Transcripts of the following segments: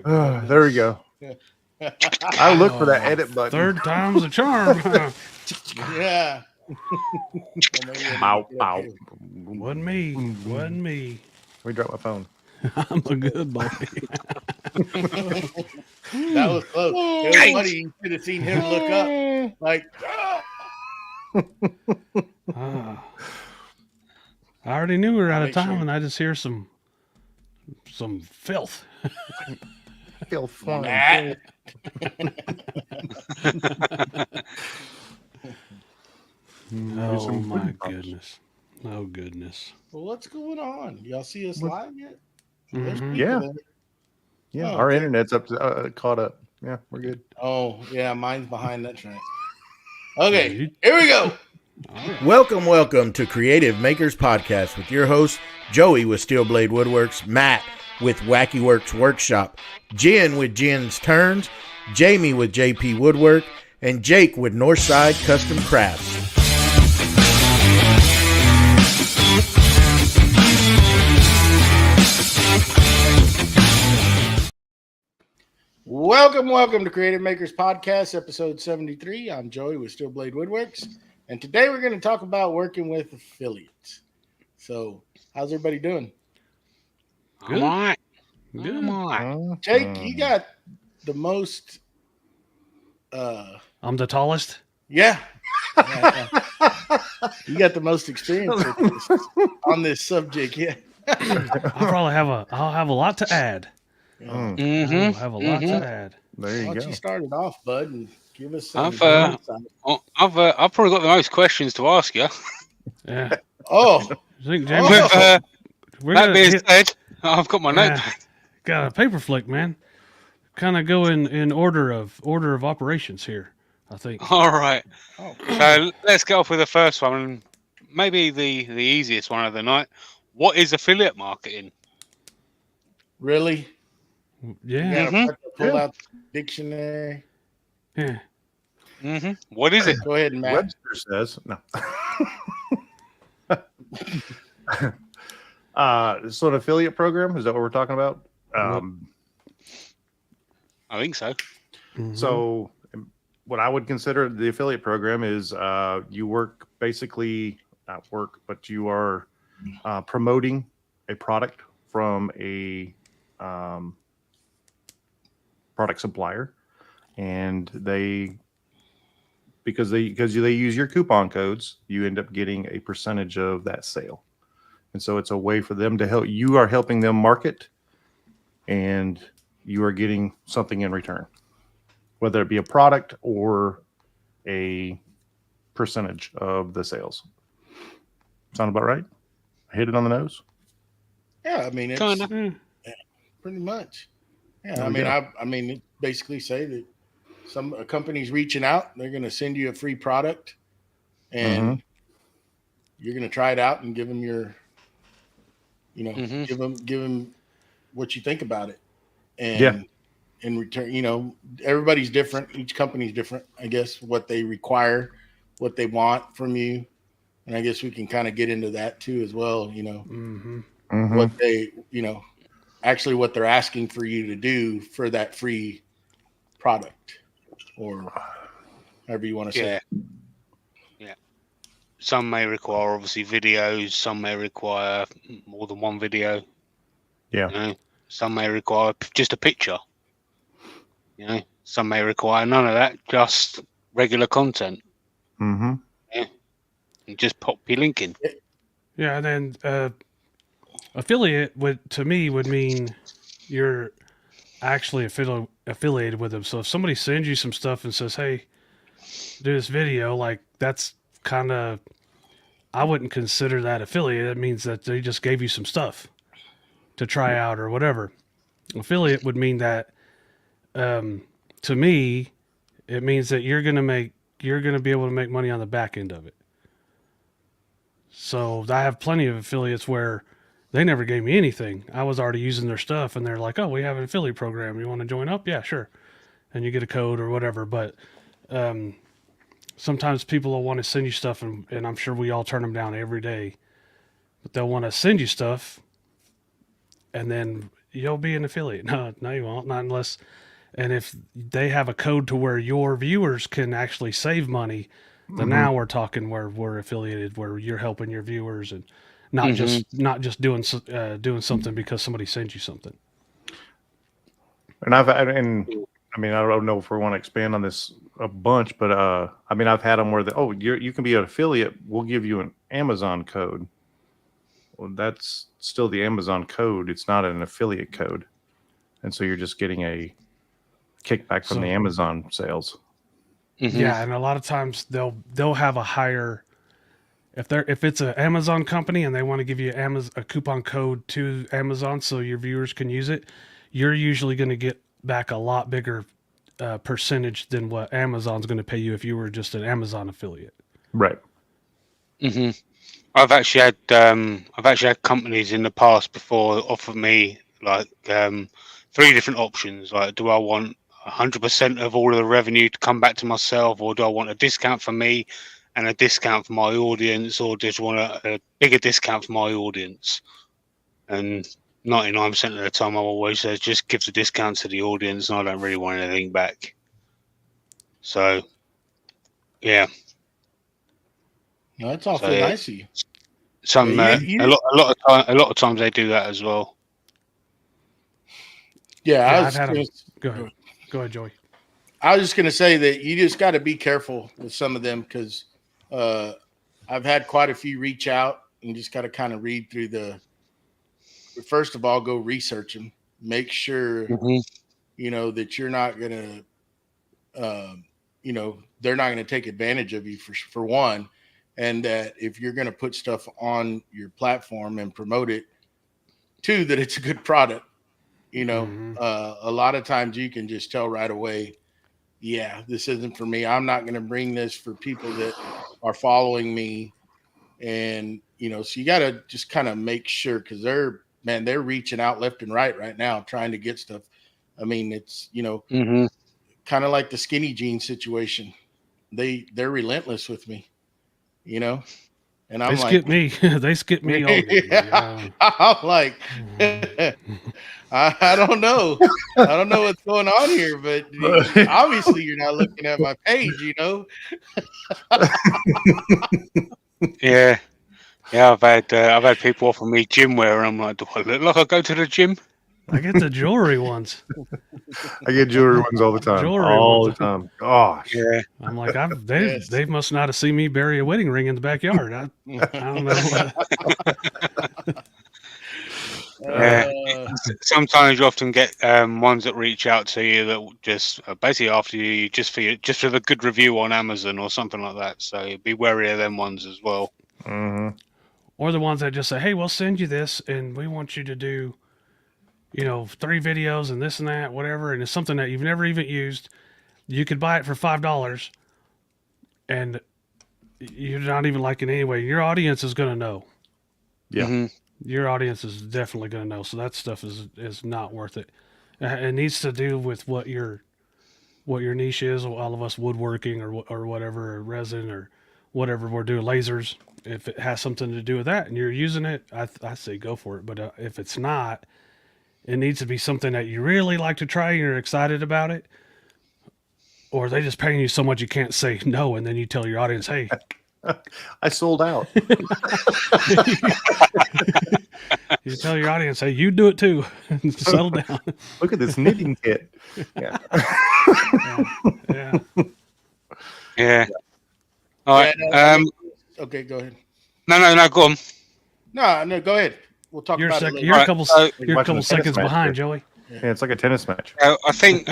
There we go. I look for that edit button. Third time's a charm. Yeah. Bow, bow. Wasn't me. Wasn't me. Let me drop my phone. I'm a good boy. That was close. It was funny. You should have seen him look up. Like, I already knew we were out of time, and I just hear some filth. Feel fun. Matt. Oh my goodness. Oh goodness. Well, what's going on? Y'all see us live yet? There's Mhm. people Yeah. there. Yeah, Oh, our okay. internet's up to, caught up. Yeah, we're good. Oh, yeah, mine's behind that train. Okay, Dude. here we go. Welcome to Creative Makers Podcast with your host, Joey with Steel Blade Woodworks, Matt with Wacky Works Workshop, Jen with Jen's Turns, Jamie with JP Woodwork, and Jake with Northside Custom Crafts. Welcome to Creative Makers Podcast, episode 73. I'm Joey with Steel Blade Woodworks, and today we're going to talk about working with affiliates. So, how's everybody doing? Good. I'm all right. Good. I'm all right. Jake, you got the most, I'm the tallest. yeah. You got the most experience with this, on this subject, yeah. I'll have a lot to add. I'll have a lot to add. There Why you don't go. you start it off, bud, and give us some I've insight. I've probably got the most questions to ask you. Yeah. Oh, I think Jamie, With we're that gonna being hit- said, I've got my Yeah. notepad. got a paper flick, man. Kind of go in order of operations here, I think. All right. oh. So let's get off with the first one, maybe the easiest one of the night. What is affiliate marketing? Really? Yeah. You gotta pull out the dictionary. Yeah. What is it? Go ahead, Matt. Webster says no. So an affiliate program, is that what we're talking about? I think so. So what I would consider the affiliate program is you work basically not work, but you are promoting a product from a product supplier, and because they use your coupon codes, you end up getting a percentage of that sale. And so it's a way for them to help. You are helping them market, and you are getting something in return, whether it be a product or a percentage of the sales. Sound about right? I hit it on the nose. Yeah, I mean, it's Kinda. pretty much. Yeah, There I we mean, go. I mean, it basically say that a company's reaching out, they're going to send you a free product, and you're going to try it out and give them your, give them what you think about it, and in return, everybody's different. Each company's different, I guess, what they require, what they want from you, and I guess we can kind of get into that too as well. What they, actually what they're asking for you to do for that free product, or however you want to say Yeah. it. Yeah. Some may require obviously videos. Some may require more than one video. Yeah. Some may require just a picture. Some may require none of that, just regular content. And just pop your link in. Yeah, and then affiliate would mean you're actually affiliated with them. So if somebody sends you some stuff and says, "Hey, do this video," like that's kind of, I wouldn't consider that affiliate. It means that they just gave you some stuff to try out or whatever. Affiliate would mean that, to me, it means that you're gonna be able to make money on the back end of it. So I have plenty of affiliates where they never gave me anything. I was already using their stuff, and they're like, "Oh, we have an affiliate program. You want to join up? Yeah, sure." And you get a code or whatever. But sometimes people will want to send you stuff, and I'm sure we all turn them down every day. But they'll want to send you stuff, and then you'll be an affiliate. No, you won't. Not unless, and if they have a code to where your viewers can actually save money, then now we're talking where we're affiliated, where you're helping your viewers and not just doing something because somebody sends you something. And I mean, I don't know if we want to expand on this a bunch, but I mean, I've had them where you can be an affiliate. We'll give you an Amazon code. Well, that's still the Amazon code. It's not an affiliate code, and so you're just getting a kickback from the Amazon sales. Yeah, and a lot of times they'll have a higher if it's an Amazon company and they want to give you a coupon code to Amazon so your viewers can use it, you're usually going to get back a lot bigger percentage than what Amazon's going to pay you if you were just an Amazon affiliate. Right. I've actually had companies in the past before offer me like 3 different options. Like, do I want 100% of all of the revenue to come back to myself, or do I want a discount for me and a discount for my audience, or just want a bigger discount for my audience? And 99% of the time, I always say just give the discount to the audience, and I don't really want anything back. So, yeah. No, that's awfully nice of you. Some a lot of times they do that as well. Yeah, go ahead, Joey. I was just going to say that you just got to be careful with some of them because I've had quite a few reach out and just got to kind of read through first of all, go research them, make sure, that you're not going to, they're not going to take advantage of you for one. And that if you're going to put stuff on your platform and promote it, two, that it's a good product. A lot of times you can just tell right away, yeah, this isn't for me. I'm not going to bring this for people that are following me. And, so you got to just kind of make sure because they're reaching out left and right now, trying to get stuff. I mean, it's, kind of like the skinny jeans situation. They're relentless with me, and I'm they skip me over. I'm like, I don't know. I don't know what's going on here, but obviously you're not looking at my page, Yeah. I've had people offer me gym wear, and I'm like, do I look like I go to the gym? I get the jewelry ones. I get jewelry ones all the time. All the time. Gosh. Yeah. I'm like, they must not have seen me bury a wedding ring in the backyard. I don't know. Sometimes you often get ones that reach out to you that just basically after you just for the good review on Amazon or something like that. So be wary of them ones as well. Or the ones that just say, hey, we'll send you this and we want you to do 3 videos and this and that, whatever, and it's something that you've never even used. You could buy it for $5 and you're not even liking it anyway. Your audience is going to know. Yeah. Your audience is definitely going to know. So that stuff is not worth it. It needs to do with what your niche is. All of us woodworking or whatever, or resin or whatever we're doing, lasers. If it has something to do with that and you're using it, I say go for it. But if it's not, it needs to be something that you really like to try and you're excited about it. Or they just paying you so much you can't say no, and then you tell your audience, hey, I sold out. You tell your audience, hey, you do it too. Settle down. Look at this knitting kit. Yeah. Yeah. All right. Okay, go ahead. No, go on. No, go ahead. We'll talk about it later. You're a couple seconds behind, Joey. Yeah, it's like a tennis match. I think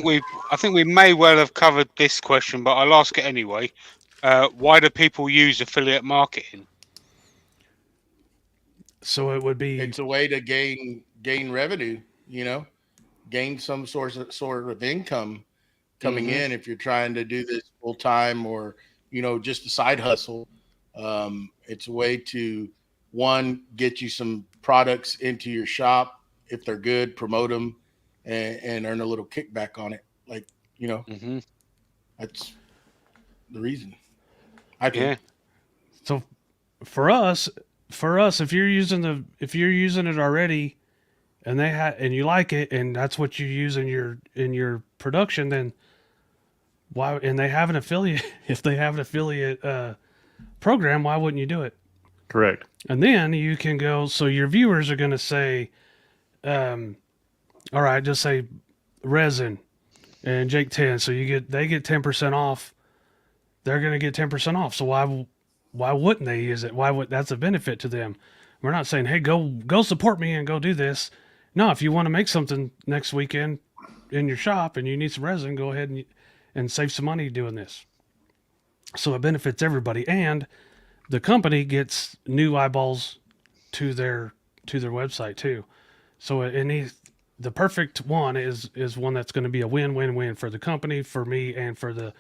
we may well have covered this question, but I'll ask it anyway. Why do people use affiliate marketing? So it would be it's a way to gain revenue, gain some sort of income coming in if you're trying to do this full time or just a side hustle. It's a way to get you some products into your shop if they're good, promote them and earn a little kickback on it. Like, that's the reason. I think. Yeah. So for us, if you're using it already and and you like it, and that's what you use in your production, then why? And they have an affiliate. If they have an affiliate program, why wouldn't you do it? Correct. And then you can go. So your viewers are going to say, all right, just say resin and Jake 10. So they get 10% off. They're going to get 10% off. So why wouldn't they use it? That's a benefit to them. We're not saying, hey, go support me and go do this. No, if you want to make something next weekend in your shop and you need some resin, go ahead and save some money doing this. So it benefits everybody, and the company gets new eyeballs to their website too. So the perfect one is one that's going to be a win-win-win for the company, for me, and for the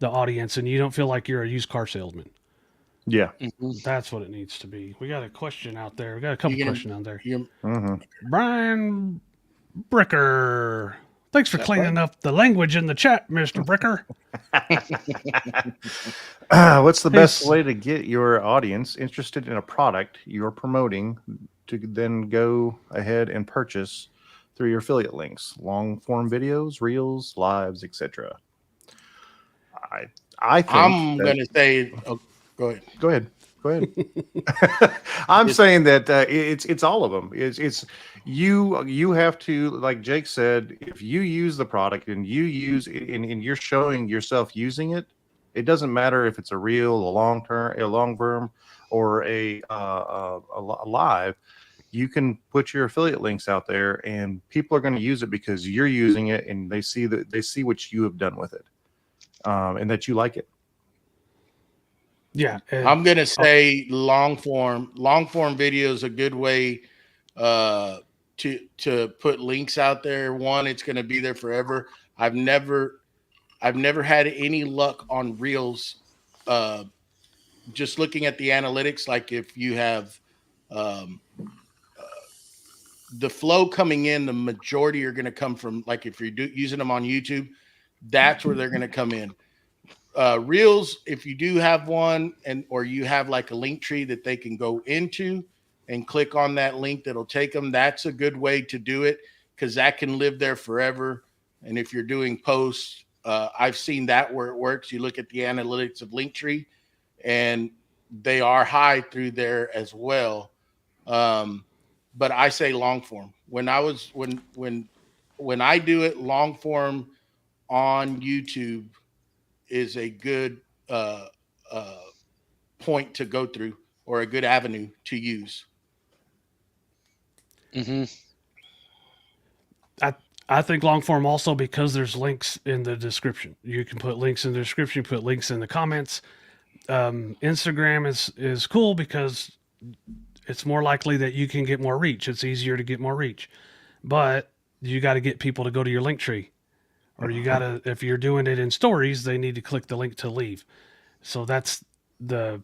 audience, and you don't feel like you're a used car salesman. Yeah. That's what it needs to be. We got a question out there. We got a couple questions out there. Mm-hmm. Brian Bricker. Thanks for cleaning up the language in the chat, Mr. Bricker. What's the best way to get your audience interested in a product you're promoting to then go ahead and purchase through your affiliate links? Long form videos, reels, lives, etc. I think I'm going to say, go ahead. Go ahead. I'm saying that it's all of them. It's you have to, like Jake said, if you use the product and you use it and you're showing yourself using it, it doesn't matter if it's a reel, a long berm, or a live. You can put your affiliate links out there, and people are going to use it because you're using it, and they see what you have done with it, and that you like it. Yeah, I'm gonna say long form video is a good way to put links out there. One, it's gonna be there forever. I've never had any luck on reels. Just looking at the analytics, like if you have the flow coming in, the majority are gonna come from, like if you're using them on YouTube, that's where they're gonna come in. Reels, if you do have one, or you have like a link tree that they can go into and click on that link that'll take them, that's a good way to do it, because that can live there forever. And if you're doing posts, I've seen that where it works. You look at the analytics of Linktree, and they are high through there as well. But I say long form. When I do it, long form on YouTube is a good point to go through, or a good avenue to use. I think long form also, because there's links in the description. You can put links in the description, put links in the comments. Instagram is cool because it's more likely that you can get more reach. It's easier to get more reach, but you got to get people to go to your link tree. Or you gotta, if you're doing it in stories, they need to click the link to leave. So that's they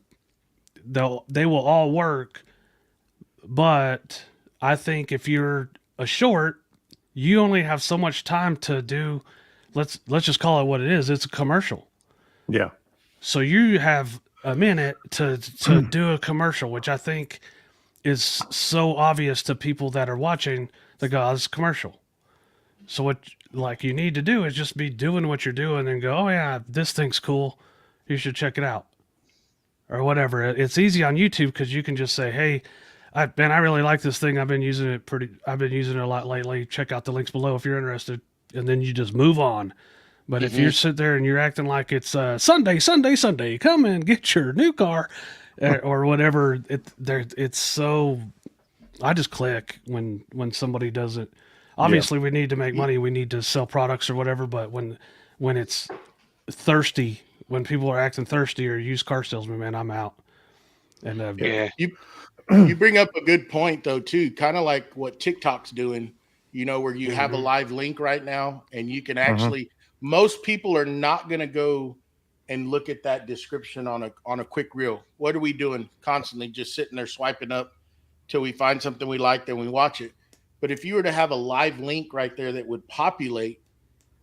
will all work. But I think if you're a short, you only have so much time to do. Let's just call it what it is. It's a commercial. Yeah. So you have a minute to do a commercial, which I think is so obvious to people that are watching. They go, "Oh, it's a commercial." So what you need to do is just be doing what you're doing and go, "Oh yeah, this thing's cool. You should check it out," or whatever. It's easy on YouTube because you can just say, "Hey, I really like this thing. I've been using it a lot lately. Check out the links below if you're interested," and then you just move on. But if you sit there and you're acting like it's Sunday, come and get your new car, or whatever, it's so. I just click when somebody does it. Obviously, we need to make money. We need to sell products or whatever. But when it's thirsty, when people are acting thirsty or used car salesman, man, I'm out. And you bring up a good point though too, kind of like what TikTok's doing. Where you have a live link right now, and you can actually. Most people are not going to go and look at that description on a quick reel. What are we doing? Constantly just sitting there swiping up till we find something we like, then we watch it. But if you were to have a live link right there that would populate,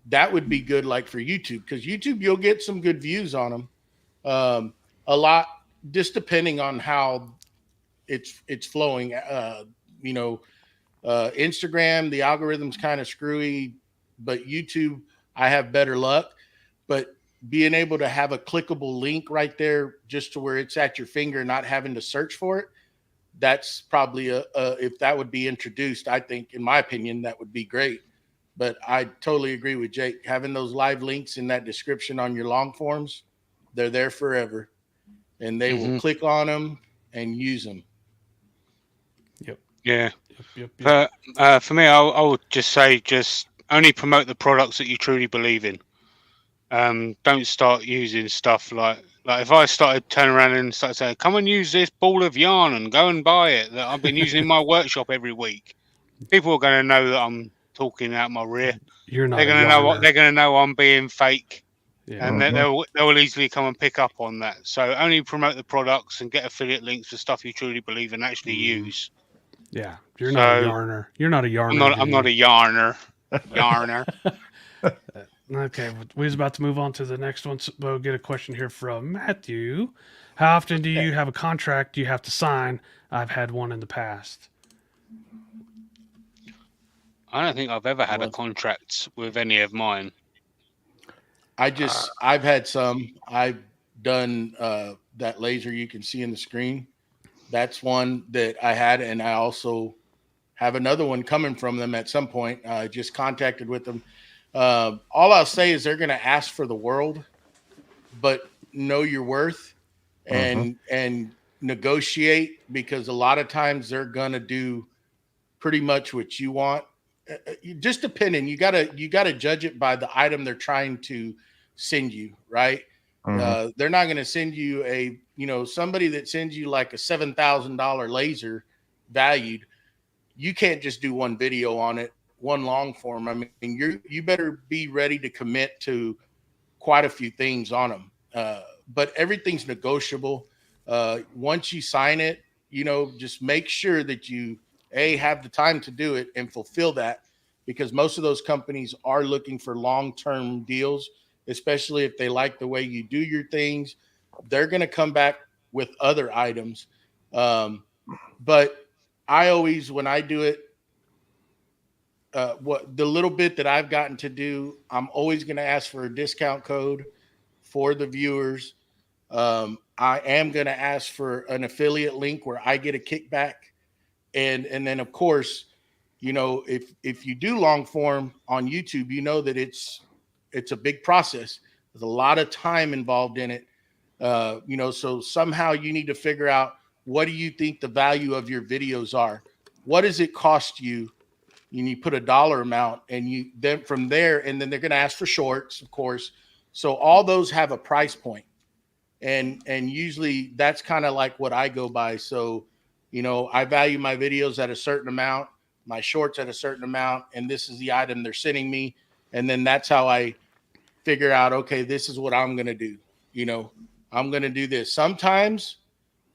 that would be good, like for YouTube, because YouTube, you'll get some good views on them. A lot, just depending on how it's flowing. Instagram, the algorithm's kind of screwy, but YouTube, I have better luck. But being able to have a clickable link right there just to where it's at your finger, not having to search for it, that's probably if that would be introduced, I think, in my opinion, that would be great. But I totally agree with Jake. Having those live links in that description on your long forms, they're there forever, and they will click on them and use them. Yeah. Yep. But for me, I would just say just only promote the products that you truly believe in. Don't start using stuff like if I started turning around and start saying, come and use this ball of yarn and go and buy it that I've been using in my workshop every week, people are going to know that I'm talking out my rear. You're not. They're going to know what they're going to know. I'm being fake, and they'll easily come and pick up on that. So only promote the products and get affiliate links for stuff you truly believe and actually use. Yeah, you're not a yarner. You're not a yarner. I'm not a yarner. Yarner. Okay, we was about to move on to the next one. So we'll get a question here from Matthew. How often do you have a contract you have to sign? I've had one in the past. I don't think I've ever had a contract with any of mine. I've had some. I've done that laser you can see in the screen. That's one that I had, and I also have another one coming from them at some point. I just contacted with them. All I'll say is they're going to ask for the world, but know your worth and negotiate, because a lot of times they're going to do pretty much what you want. Just depending, you gotta judge it by the item they're trying to send you, right? They're not going to send you somebody that sends you like a $7,000 laser valued. You can't just do one video on it, one long form. I mean, you better be ready to commit to quite a few things on them. But everything's negotiable. Once you sign it, just make sure that you have the time to do it and fulfill that, because most of those companies are looking for long-term deals, especially if they like the way you do your things. They're going to come back with other items. But I always, when I do it, what the little bit that I've gotten to do, I'm always going to ask for a discount code for the viewers. I am going to ask for an affiliate link where I get a kickback. And then, of course, if you do long form on YouTube, you know that it's a big process. There's a lot of time involved in it. So somehow you need to figure out, what do you think the value of your videos are? What does it cost you? And you put a dollar amount, and then from there, and then they're going to ask for shorts, of course. So all those have a price point. And usually that's kind of like what I go by. So, I value my videos at a certain amount, my shorts at a certain amount, and this is the item they're sending me. And then that's how I figure out, okay, this is what I'm going to do. I'm going to do this. Sometimes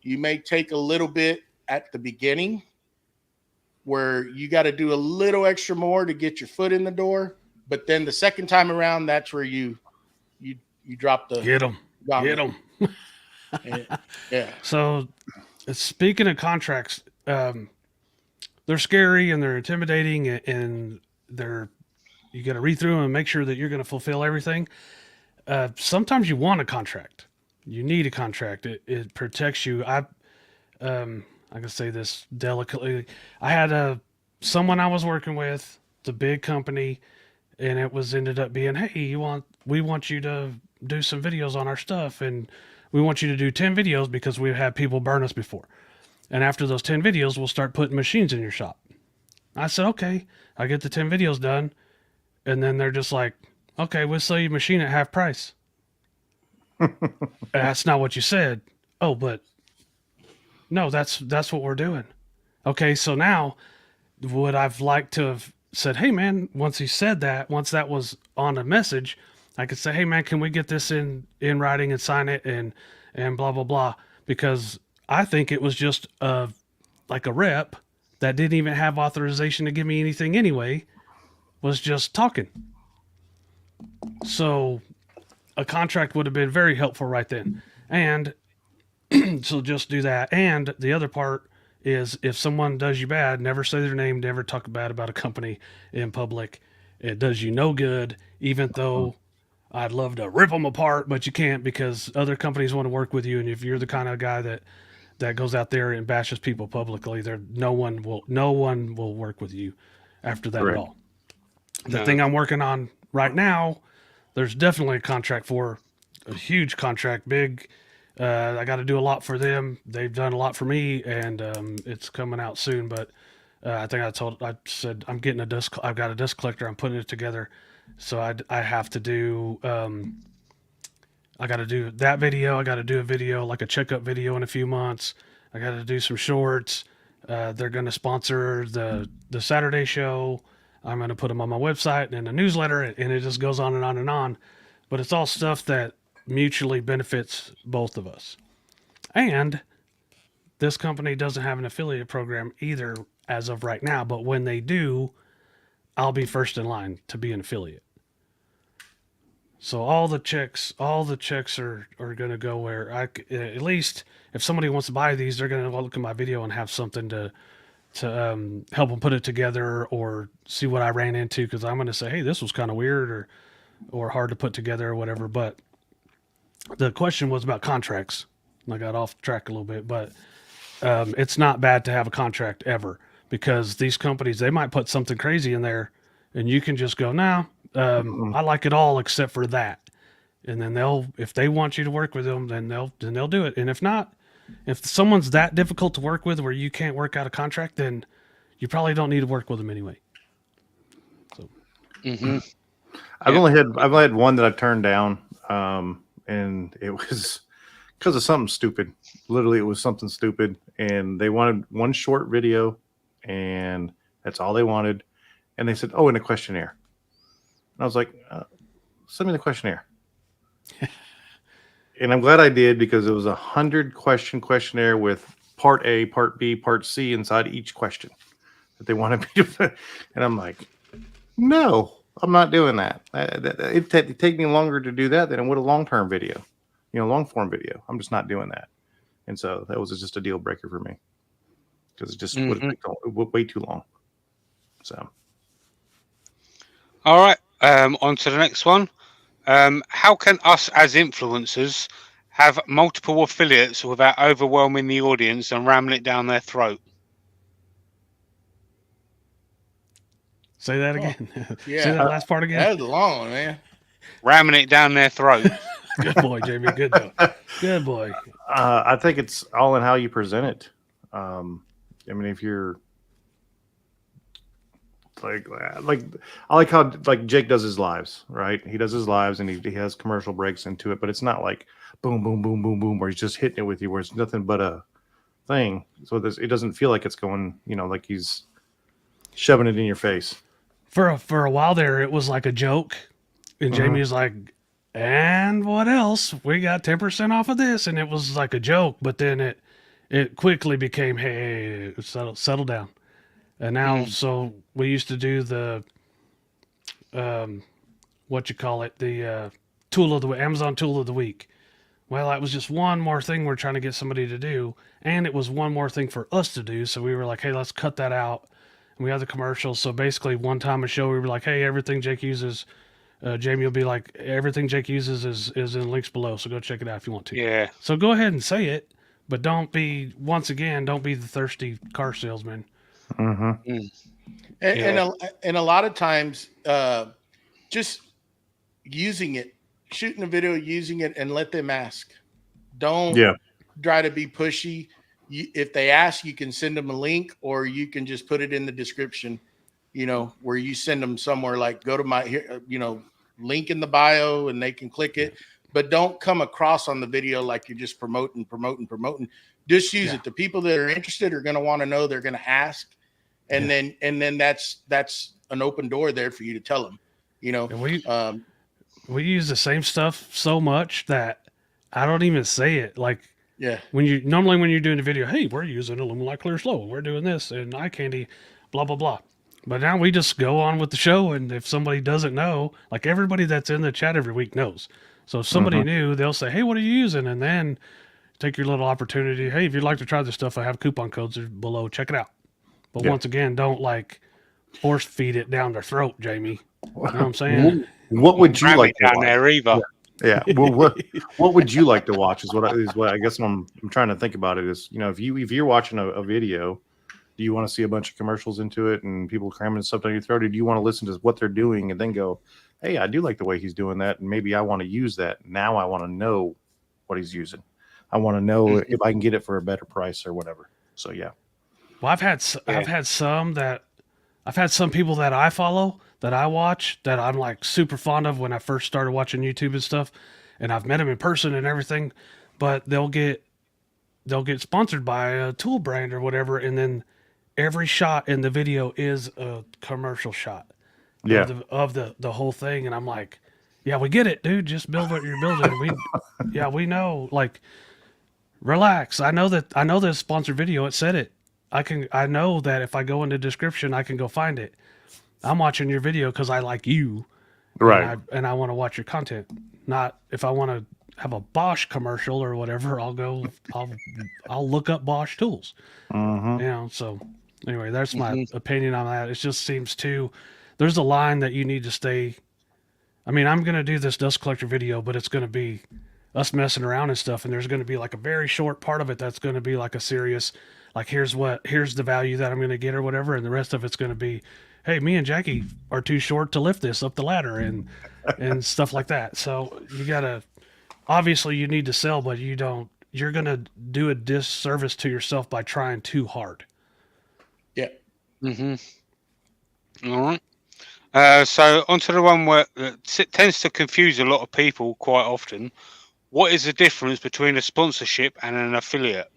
you may take a little bit at the beginning where you got to do a little extra more to get your foot in the door. But then the second time around, that's where you drop the get them. Yeah. So speaking of contracts, they're scary and they're intimidating, and you got to read through them and make sure that you're going to fulfill everything. Sometimes you want a contract. You need a contract. It protects you. I can say this delicately. I had someone I was working with, the big company, and it ended up being, hey, we want you to do some videos on our stuff, and we want you to do 10 videos because we've had people burn us before. And after those 10 videos, we'll start putting machines in your shop. I said, okay. I get the 10 videos done. And then they're just like, okay, we'll sell you a machine at half price. That's not what you said. Oh, but no, that's what we're doing. Okay, so now would I've liked to have said, hey man, once that was on a message, I could say, hey man, can we get this in writing and sign it and blah, blah, blah. Because I think it was just like a rep that didn't even have authorization to give me anything anyway, was just talking. So a contract would have been very helpful right then. And so just do that. And the other part is if someone does you bad, never say their name, never talk bad about a company in public. It does you no good, even though I'd love to rip them apart, but you can't because other companies want to work with you. And if you're the kind of guy that goes out there and bashes people publicly, no one will work with you after that Correct. at all. The thing I'm working on right now, there's definitely a contract for a huge contract, big. I got to do a lot for them. They've done a lot for me, and it's coming out soon. But I think I said I'm getting a disc. I've got a disc collector. I'm putting it together, so I have to do. I got to do that video. I got to do a video, like a checkup video in a few months. I got to do some shorts. They're going to sponsor the Saturday show. I'm going to put them on my website and in a newsletter, and it just goes on and on and on. But it's all stuff that mutually benefits both of us. And this company doesn't have an affiliate program either as of right now, but when they do, I'll be first in line to be an affiliate. So all the checks are going to go where at least if somebody wants to buy these, they're going to look at my video and have something to help them put it together or see what I ran into. Because I'm going to say, hey, this was kind of weird or hard to put together or whatever. But the question was about contracts. And I got off track a little bit, but it's not bad to have a contract ever because these companies, they might put something crazy in there and you can just go, no, I like it all except for that. And then if they want you to work with them, then they'll do it. And if not, if someone's that difficult to work with where you can't work out a contract, then you probably don't need to work with them anyway. So, I've only had one that I've turned down. And it was because of something stupid. Literally, it was something stupid. And they wanted one short video, and that's all they wanted. And they said, oh, and a questionnaire. And I was like, send me the questionnaire. And I'm glad I did because it was 100-question questionnaire with part A, part B, part C inside each question that they wanted me to. And I'm like, no. I'm not doing that. It'd take me longer to do that than it would a long-term video, long-form video. I'm just not doing that. And so that was just a deal breaker for me because it just would take way too long. So. All right. On to the next one. How can us as influencers have multiple affiliates without overwhelming the audience and ramming it down their throat? Say that again. Yeah. Say that last part again. That was a long one, man. Ramming it down their throat. Good boy, Jamie. Good boy. Good boy. I think it's all in how you present it. I mean, if you're like I like how Jake does his lives, right? He does his lives and he has commercial breaks into it, but it's not like boom, boom, boom, boom, boom, where he's just hitting it with you, where it's nothing but a thing. So it doesn't feel like it's going, like he's shoving it in your face. For a while there, it was like a joke, and Jamie was like, "And what else? We got 10% off of this," and it was like a joke. But then it quickly became, "Hey, settle down." And now, so we used to do the the tool of the Amazon tool of the week. Well, that was just one more thing we're trying to get somebody to do, and it was one more thing for us to do. So we were like, "Hey, let's cut that out." And we had the commercials. So basically, one time a show, we were like, "Hey, everything Jake uses," Jamie will be like, "Everything Jake uses is in links below. So go check it out if you want to." Yeah. So go ahead and say it, but don't be the thirsty car salesman. And a lot of times, just using it, shooting a video, using it, and let them ask. Don't try to be pushy. If they ask, you can send them a link, or you can just put it in the description, where you send them somewhere like go to my, link in the bio and they can click it, but don't come across on the video like you're just promoting. Just use it. The people that are interested are going to want to know, they're going to ask. And then that's an open door there for you to tell them, And we use the same stuff so much that I don't even say it. Like, when you're doing a video, hey, we're using aluminum light clear slow, we're doing this and eye candy, blah blah blah. But now we just go on with the show, and if somebody doesn't know, like everybody that's in the chat every week knows. So if somebody new, they'll say, hey, what are you using? And then take your little opportunity. Hey, if you'd like to try this stuff, I have coupon codes below. Check it out. But Yeah. once again, don't like force feed it down their throat, Jamie. You know what I'm saying? What would you Ram like it to down watch? there either. Yeah. Well, what would you like to watch? Is what I guess I'm trying to think about it. Is, you know, if you're watching a video, do you want to see a bunch of commercials into it and people cramming stuff down your throat, or do you want to listen to what they're doing and then go, hey, I do like the way he's doing that, and maybe I want to use that. Now I want to know what he's using. I want to know if I can get it for a better price or whatever. So yeah. Well, I've had some people that I follow, that I watch, that I'm like super fond of when I first started watching YouTube and stuff, and I've met them in person and everything, but they'll get sponsored by a tool brand or whatever, and then every shot in the video is a commercial shot of the whole thing, and I'm like, yeah, we get it, dude. Just build what you're building. We know. Like, relax. I know the sponsored video. It said it. I know that if I go in the description, I can go find it. I'm watching your video because I like you, Right. and I want to watch your content. Not if I want to have a Bosch commercial or whatever. I'll look up Bosch tools. Mm-hmm. You know. So anyway, that's my opinion on that. It just seems there's a line that you need to stay. I mean, I'm gonna do this dust collector video, but it's gonna be us messing around and stuff, and there's gonna be like a very short part of it that's gonna be like a serious, like here's the value that I'm gonna get or whatever, and the rest of it's gonna be, hey, me and Jackie are too short to lift this up the ladder and stuff like that. So you gotta, obviously you need to sell, but you're gonna do a disservice to yourself by trying too hard. Yeah. All right. So onto the one where it tends to confuse a lot of people quite often. What is the difference between a sponsorship and an affiliate?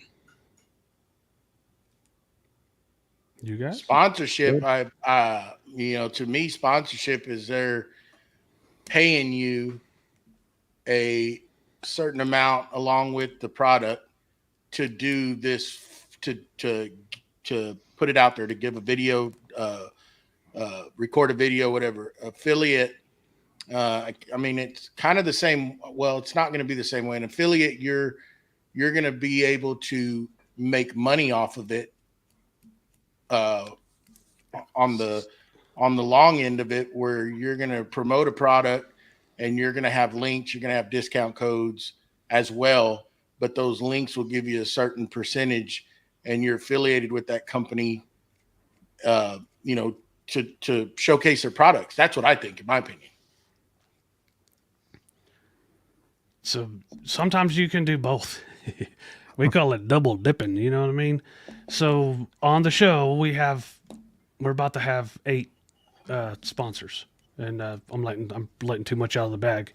You guys? Sponsorship, to me, sponsorship is they're paying you a certain amount along with the product to do this, to put it out there, to give a video, record a video, whatever. Affiliate, I mean, it's kind of the same. Well, it's not going to be the same way. An affiliate, you're going to be able to make money off of it on the long end of it, where you're going to promote a product and you're going to have links, you're going to have discount codes as well, but those links will give you a certain percentage, and you're affiliated with that company, to showcase their products. That's what I think, in my opinion. So sometimes you can do both. We call it double dipping. You know what I mean? So on the show, we're about to have 8 sponsors, and I'm letting too much out of the bag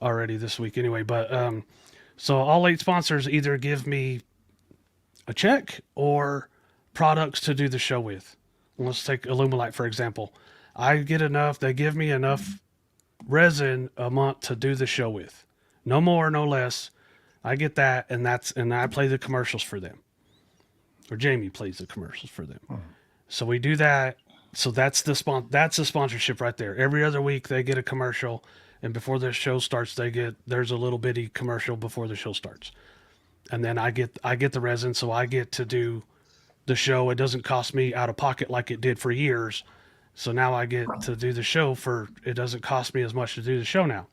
already this week anyway. But so all 8 sponsors either give me a check or products to do the show with. Let's take Illuminite, for example. They give me enough resin a month to do the show with. No more, no less. I get that, and I play the commercials for them. Or Jamie plays the commercials for them. So we do that. So that's the sponsorship right there. Every other week they get a commercial, and before the show starts, there's a little bitty commercial before the show starts. And then I get the resin, so I get to do the show. It doesn't cost me out of pocket like it did for years. So now I get to do the show it doesn't cost me as much to do the show now.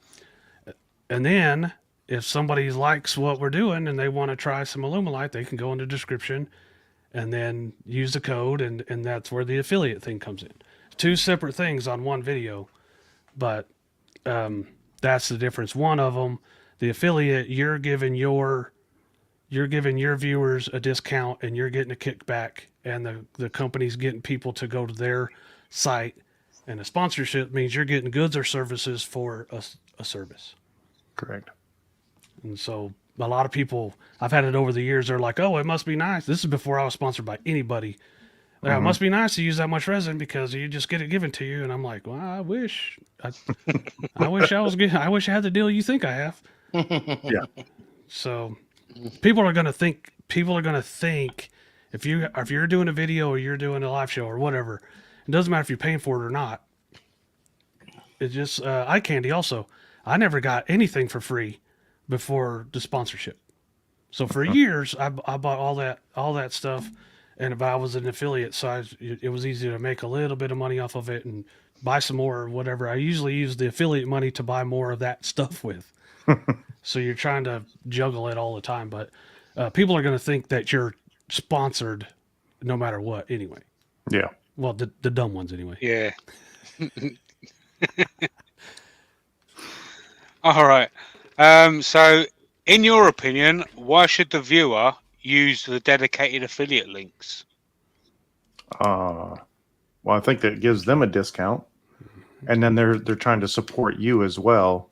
And then if somebody likes what we're doing and they want to try some Illuminite, they can go in the description and then use the code, and that's where the affiliate thing comes in. 2 separate things on one video, but that's the difference. One of them, the affiliate, you're giving your viewers a discount and you're getting a kickback, and the company's getting people to go to their site. And a sponsorship means you're getting goods or services for a service. Correct. And so a lot of people, I've had it over the years, they're like, oh, it must be nice. This is before I was sponsored by anybody. It must be nice to use that much resin because you just get it given to you. And I'm like, well, I wish I wish I was good. I wish I had the deal you think I have. Yeah. So people are going to think if you're doing a video or you're doing a live show or whatever, it doesn't matter if you're paying for it or not. It's just eye candy also. I never got anything for free before the sponsorship. So for years, I bought all that stuff, and if I was an affiliate side, it was easy to make a little bit of money off of it and buy some more or whatever. I usually use the affiliate money to buy more of that stuff with. So you're trying to juggle it all the time, but people are going to think that you're sponsored no matter what anyway. Yeah. Well, the dumb ones anyway. Yeah. All right. So, in your opinion, why should the viewer use the dedicated affiliate links? Well, I think that gives them a discount, and then they're trying to support you as well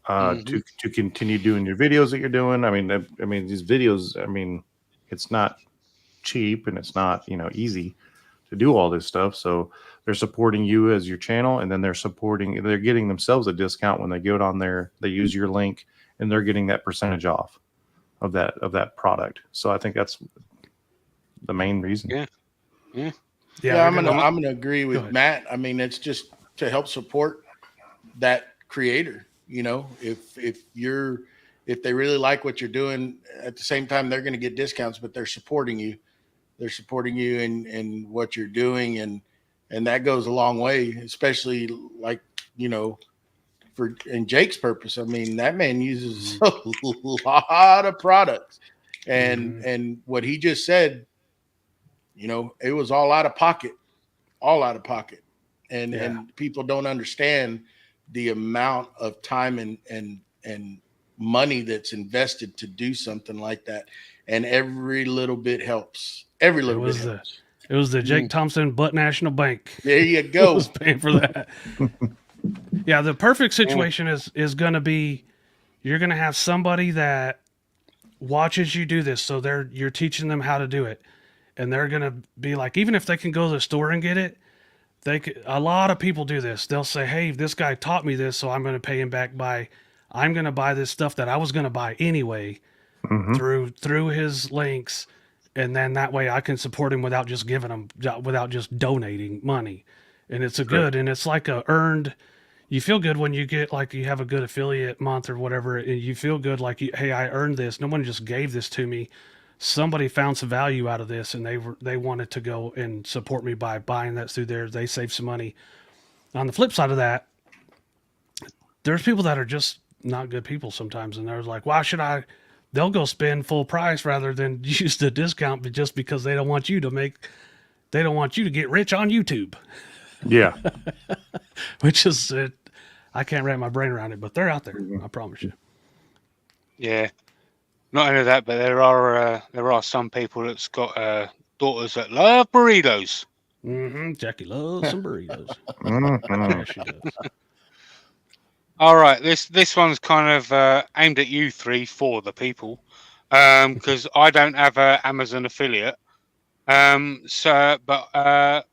to continue doing your videos that you're doing. I mean these videos. I mean, it's not cheap and it's not easy to do all this stuff. So they're supporting you as your channel, and then they're getting themselves a discount when they go on there. They use your link, and they're getting that percentage off of that product. So I think that's the main reason. Yeah, I'm gonna agree with Matt. I mean, it's just to help support that creator. If they really like what you're doing, at the same time they're going to get discounts, but they're supporting you. They're supporting you in what you're doing, and that goes a long way, especially like in Jake's purpose. I mean, that man uses a lot of products, and what he just said, it was all out of pocket, and people don't understand the amount of time and money that's invested to do something like that, and every little bit helps. Every little bit helps. It was the Jake Thompson Butt National Bank. There you go. Was paying for that. Yeah, the perfect situation is going to be, you're going to have somebody that watches you do this, so you're teaching them how to do it, and they're going to be like, even if they can go to the store and get it, a lot of people do this. They'll say, hey, this guy taught me this, so I'm going to pay him back I'm going to buy this stuff that I was going to buy anyway through his links, and then that way I can support him without just without just donating money. And it's and it's like earned. You feel good when you get, like, you have a good affiliate month or whatever, and you feel good like, hey, I earned this. No one just gave this to me. Somebody found some value out of this, and they wanted to go and support me by buying that through there. They saved some money. On the flip side of that, there's people that are just not good people sometimes, and they're like, why should I? They'll go spend full price rather than use the discount, but just because they don't want you to get rich on YouTube. Yeah. Which is I can't wrap my brain around it, but they're out there. I promise you. Yeah. Not only that, but there are some people that's got daughters that love burritos. Jackie loves some burritos. Yeah, she does. All right, this one's kind of aimed at you three for the people, because I don't have an Amazon affiliate. But I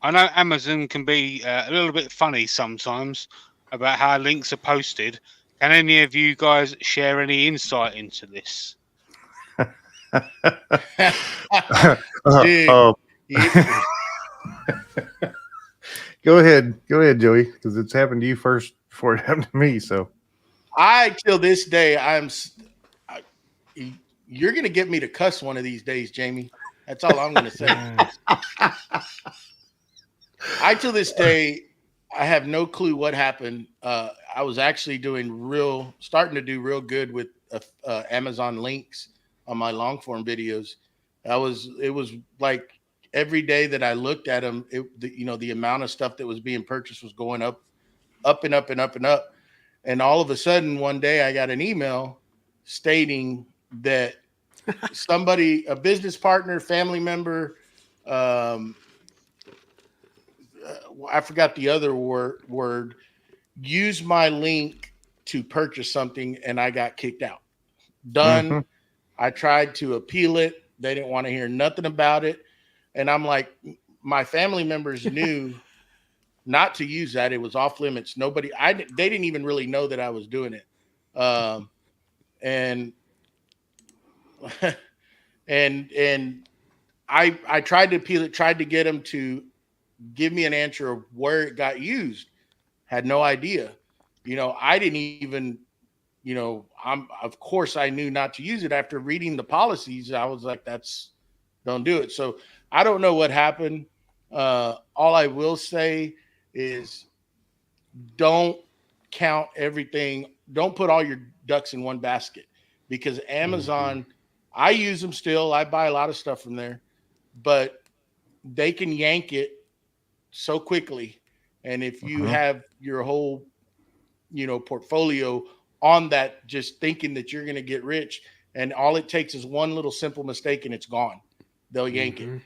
know Amazon can be a little bit funny sometimes about how links are posted. Can any of you guys share any insight into this? Go ahead, Joey, because it's happened to you first before it happened to me. So, till this day, you're gonna get me to cuss one of these days, Jamie. That's all I'm gonna say. Till this day, I have no clue what happened. I was actually starting to do real good with Amazon links on my long form videos. It was like every day that I looked at them, the amount of stuff that was being purchased was going up and up and up and up. And all of a sudden, one day I got an email stating that somebody, a business partner, family member, I forgot the other word, used my link to purchase something, and I got kicked out. Done. I tried to appeal it. They didn't want to hear nothing about it. And I'm like, my family members knew not to use that. It was off limits. They didn't even really know that I was doing it. And I tried to appeal it, tried to get them to give me an answer of where it got used. Had no idea. I didn't even of course I knew not to use it. After reading the policies, I was like, don't do it. So I don't know what happened. All I will say is don't count everything. Don't put all your ducks in one basket, because Amazon, I use them still. I buy a lot of stuff from there, but they can yank it so quickly. And if you have your whole, portfolio on that, just thinking that you're going to get rich, and all it takes is one little simple mistake and it's gone. They'll yank it.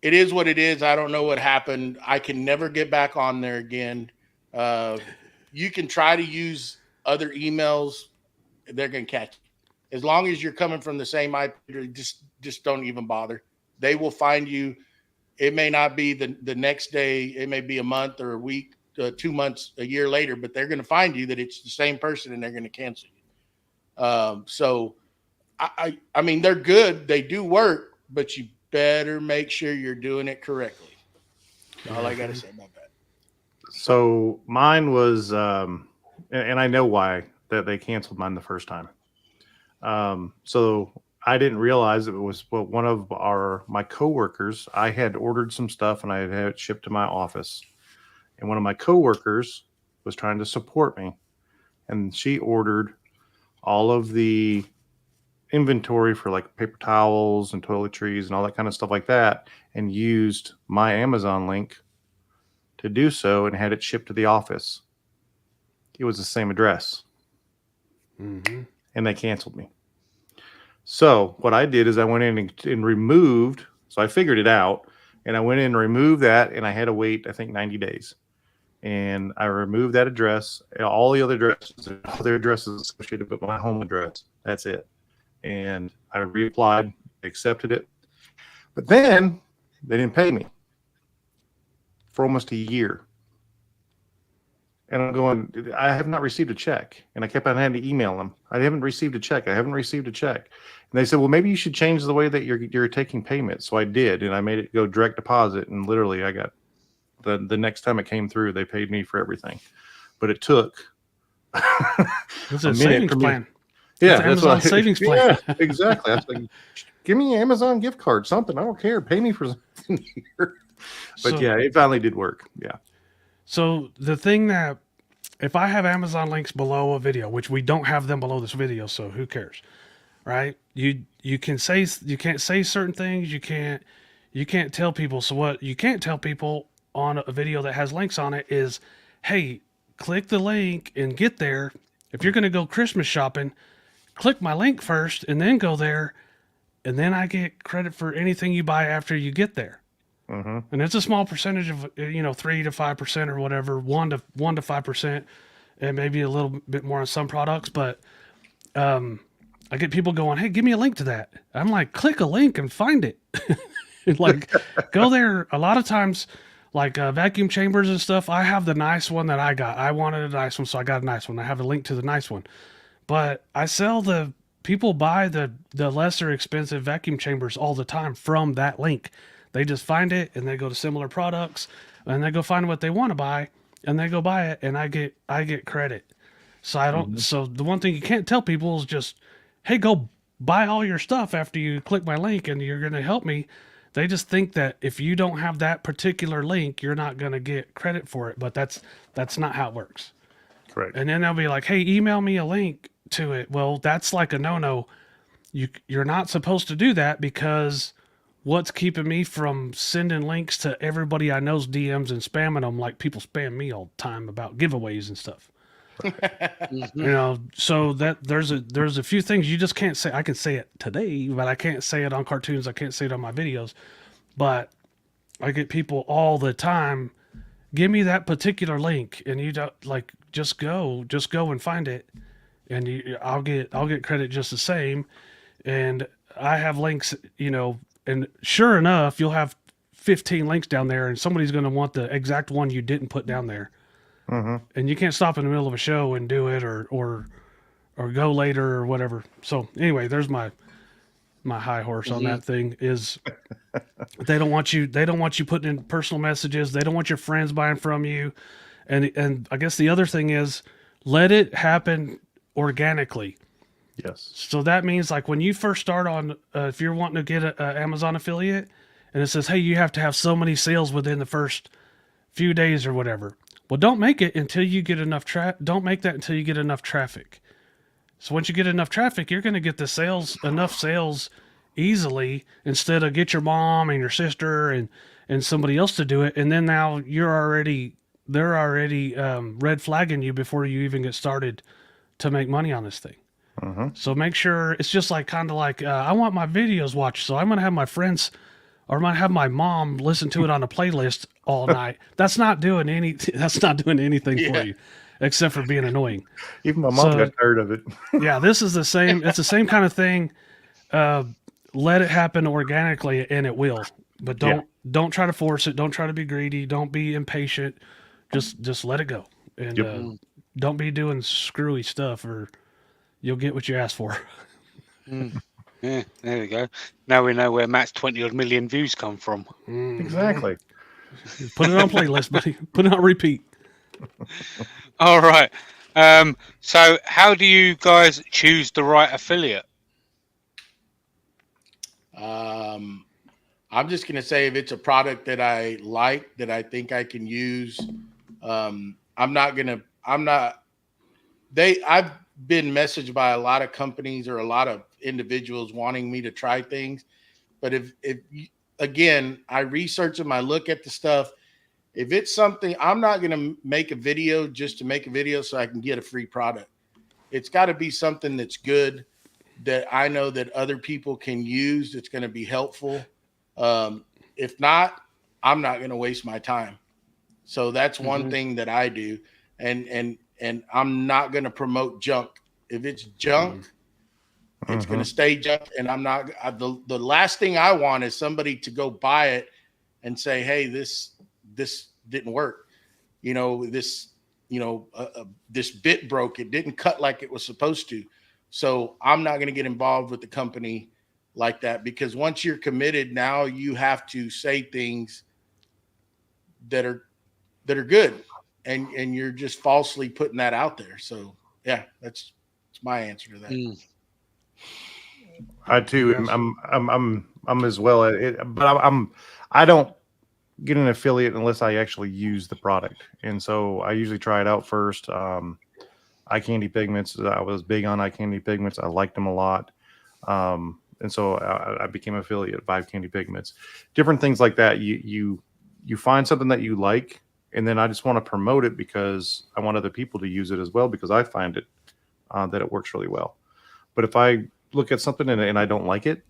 It is what it is. I don't know what happened. I can never get back on there again. You can try to use other emails. They're going to catch you. As long as you're coming from the same IP, just don't even bother. They will find you. It may not be the next day. It may be a month or a week, 2 months, a year later, but they're going to find you that it's the same person, and they're going to cancel you. So I mean, they're good. They do work, but you better make sure you're doing it correctly. All I got to say about that. So mine was, and I know why that they canceled mine the first time. So I didn't realize it was one of my coworkers. I had ordered some stuff and I had it shipped to my office, and one of my coworkers was trying to support me, and she ordered all of the inventory for like paper towels and toiletries and all that kind of stuff like that, and used my Amazon link to do so and had it shipped to the office. It was the same address. And they canceled me. So what I did is I went in and removed, so I figured it out, and I went in and removed that, and I had to wait, I think, 90 days. And I removed that address, all the other addresses associated with my home address. That's it. And I reapplied, accepted it. But then they didn't pay me for almost a year. And I'm going, I have not received a check. And I kept on having to email them. I haven't received a check. I haven't received a check. And they said, well, maybe you should change the way that you're taking payment. So I did, and I made it go direct deposit. And literally I got the next time it came through, they paid me for everything. But it took it's a savings plan. Yeah, that's Amazon savings plan. Yeah, exactly. I was like, give me an Amazon gift card, something. I don't care. Pay me for something here. But yeah, it finally did work. Yeah. So the thing that, if I have Amazon links below a video, which we don't have them below this video, so who cares, right? You can't say certain things. You can't tell people. So what you can't tell people on a video that has links on it is, hey, click the link and get there. If you're going to go Christmas shopping, click my link first and then go there, and then I get credit for anything you buy after you get there. And it's a small percentage of 3 to 5% or whatever, 1 to 5%, and maybe a little bit more on some products. But I get people going, hey, give me a link to that. I'm like, click a link and find it. Like, go there. A lot of times, like vacuum chambers and stuff, I have the nice one that I got. I wanted a nice one, so I got a nice one. I have a link to the nice one. But I sell people buy the lesser expensive vacuum chambers all the time from that link. They just find it and they go to similar products and they go find what they want to buy and they go buy it, and I get credit. So I don't. So the one thing you can't tell people is just, hey, go buy all your stuff after you click my link and you're going to help me. They just think that if you don't have that particular link, you're not going to get credit for it. But that's not how it works. Correct. And then they'll be like, hey, email me a link to it. Well, that's like a no-no. You're not supposed to do that, because what's keeping me from sending links to everybody I know's DMs and spamming them like people spam me all the time about giveaways and stuff? So that there's a few things you just can't say. I can say it today, but I can't say it on cartoons. I can't say it on my videos. But I get people all the time, give me that particular link, and you don't just go and find it, and I'll get credit just the same. And I have links, and sure enough, you'll have 15 links down there, and somebody's going to want the exact one you didn't put down there. And you can't stop in the middle of a show and do it, or go later or whatever. So anyway, there's my high horse on that thing is they don't want you putting in personal messages. They don't want your friends buying from you. And I guess the other thing is, let it happen organically. Yes. So that means like when you first start on, if you're wanting to get an Amazon affiliate and it says, hey, you have to have so many sales within the first few days or whatever. Well, don't make it until you get enough don't make that until you get enough traffic. So once you get enough traffic, you're going to get enough sales easily instead of get your mom and your sister and somebody else to do it. And then now they're already red flagging you before you even get started to make money on this thing. So make sure it's just like kind of like I want my videos watched, so I'm gonna have my friends or I'm gonna have my mom listen to it on a playlist all night. That's not doing anything for you, except for being annoying. Even my mom So- got tired of it. Yeah, this is the same. It's the same kind of thing. Let it happen organically, and it will. But don't try to force it. Don't try to be greedy. Don't be impatient. Just let it go, and don't be doing screwy stuff, or you'll get what you ask for. Yeah, there we go. Now we know where Matt's 20 odd million views come from. Exactly. Put it on playlist, buddy. Put it on repeat. All right. So how do you guys choose the right affiliate? I'm just going to say if it's a product that I like, that I think I can use, I've been messaged by a lot of companies or a lot of individuals wanting me to try things. But again, I research them, I look at the stuff. If it's something, I'm not going to make a video just to make a video so I can get a free product. It's got to be something that's good, that I know that other people can use, that's going to be helpful. If not, I'm not going to waste my time. So that's one thing that I do. And I'm not going to promote junk. If it's junk, it's going to stay junk. And the last thing I want is somebody to go buy it and say, hey, this didn't work. This bit broke. It didn't cut like it was supposed to. So I'm not going to get involved with the company like that, because once you're committed, now you have to say things that are good, and you're just falsely putting that out there. So yeah, that's my answer to that. I too. I'm as well at it, but I don't get an affiliate unless I actually use the product, and so I usually try it out first. Eye candy pigments. I was big on eye candy pigments. I liked them a lot. And so I became affiliate of Vive Candy Pigments. Different things like that. You find something that you like, and then I just want to promote it because I want other people to use it as well, because I find it that it works really well. But if I look at something and I don't like it,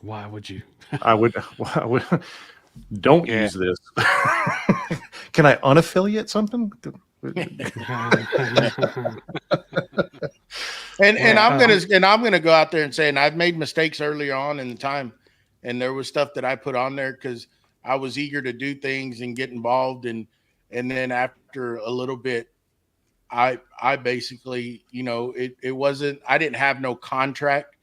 Why would you? I would don't use this. Can I unaffiliate something? And I'm gonna go out there and say, and I've made mistakes earlier on in the time, and there was stuff that I put on there because I was eager to do things and get involved, and then after a little bit, I basically, it wasn't, I didn't have no contract.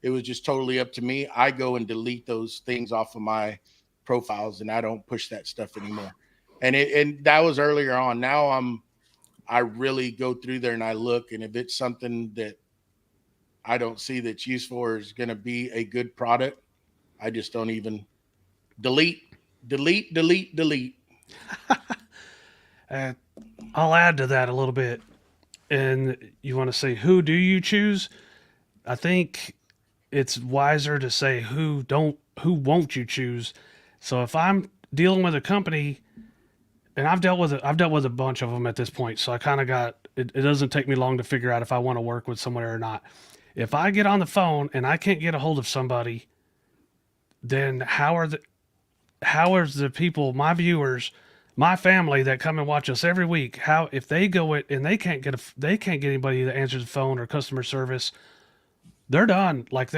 It was just totally up to me. I go and delete those things off of my profiles, and I don't push that stuff anymore. And that was earlier on. Now I really go through there and I look, and if it's something that I don't see that's useful or is going to be a good product, I just don't even delete. I'll add to that a little bit. And you want to say, who do you choose? I think it's wiser to say who won't you choose. So if I'm dealing with a company, and I've dealt with a bunch of them at this point, so I kind of got it. It doesn't take me long to figure out if I want to work with somebody or not. If I get on the phone and I can't get a hold of somebody, then how are the people, my viewers, my family that come and watch us every week, how if they go it and they can't get anybody that answers the phone or customer service, they're done. Like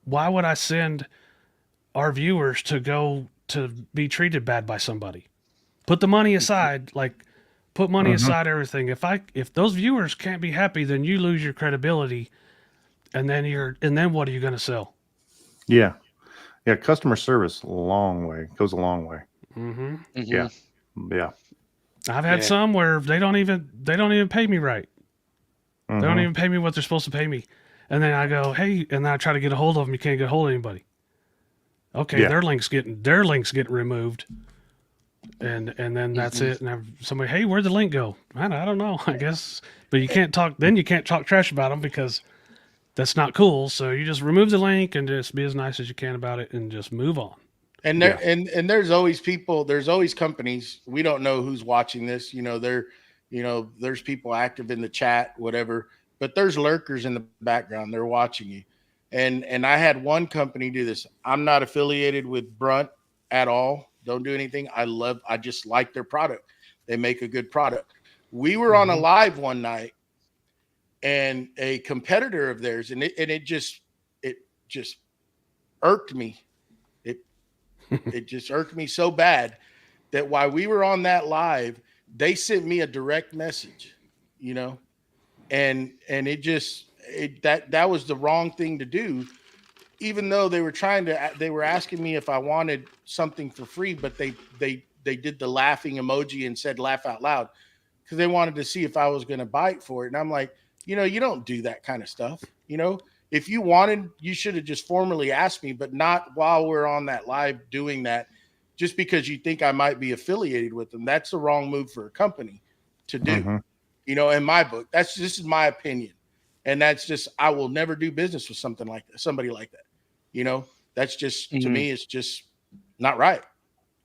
why would I send our viewers to go to be treated bad by somebody? Put the money aside, put money aside everything. If those viewers can't be happy, then you lose your credibility, and then what are you going to sell? Yeah. Customer service, goes a long way. Mm-hmm. Yeah. I've had some where they don't even pay me right. They don't even pay me what they're supposed to pay me. And then I go, hey, and then I try to get a hold of them. You can't get a hold of anybody. Okay, their link's getting removed. And then that's it. And somebody, hey, where'd the link go? I don't know, I guess. But you can't talk trash about them because that's not cool. So you just remove the link and just be as nice as you can about it and just move on. And there's always people, there's always companies. We don't know who's watching this. There's people active in the chat, whatever, but there's lurkers in the background. They're watching you. And I had one company do this. I'm not affiliated with Brunt at all. Don't do anything. I just like their product. They make a good product. We were on a live one night and a competitor of theirs, and it just irked me. It just irked me so bad that while we were on that live, they sent me a direct message, and that was the wrong thing to do. Even though they were asking me if I wanted something for free, but they did the laughing emoji and said laugh out loud because they wanted to see if I was going to bite for it. And I'm like, you don't do that kind of stuff. If you wanted, you should have just formally asked me, but not while we're on that live doing that, just because you think I might be affiliated with them. That's the wrong move for a company to do. In my book, this is my opinion. And that's just, I will never do business with somebody like that. That's just, to me, it's just not right.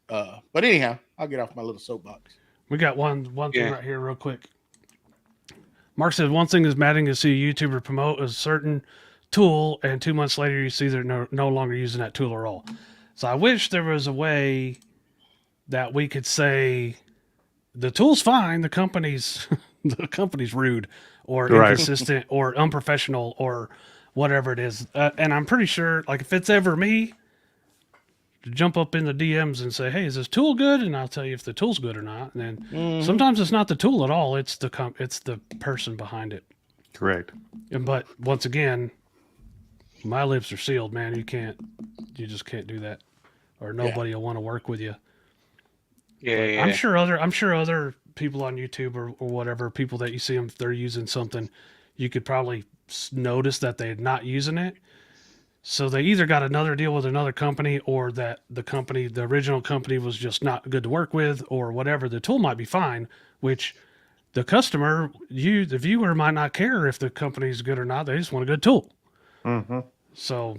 But anyhow, I'll get off my little soapbox. We got one thing right here real quick. Mark said, one thing is maddening to see a YouTuber promote a certain tool and 2 months later you see they're no longer using that tool at all. So I wish there was a way that we could say the tool's fine, the company's rude or inconsistent or unprofessional or whatever it is. And I'm pretty sure, like, if it's ever me, to jump up in the DMs and say, hey, is this tool good? And I'll tell you if the tool's good or not. And then sometimes it's not the tool at all. It's the person behind it. Correct. But once again, my lips are sealed, man. You just can't do that, or nobody will want to work with you. Yeah. I'm sure other people on YouTube or whatever, people that you see them, if they're using something, you could probably notice that they're not using it. So they either got another deal with another company, or that the original company was just not good to work with, or whatever. The tool might be fine, which the customer, the viewer, might not care if the company's good or not. They just want a good tool. So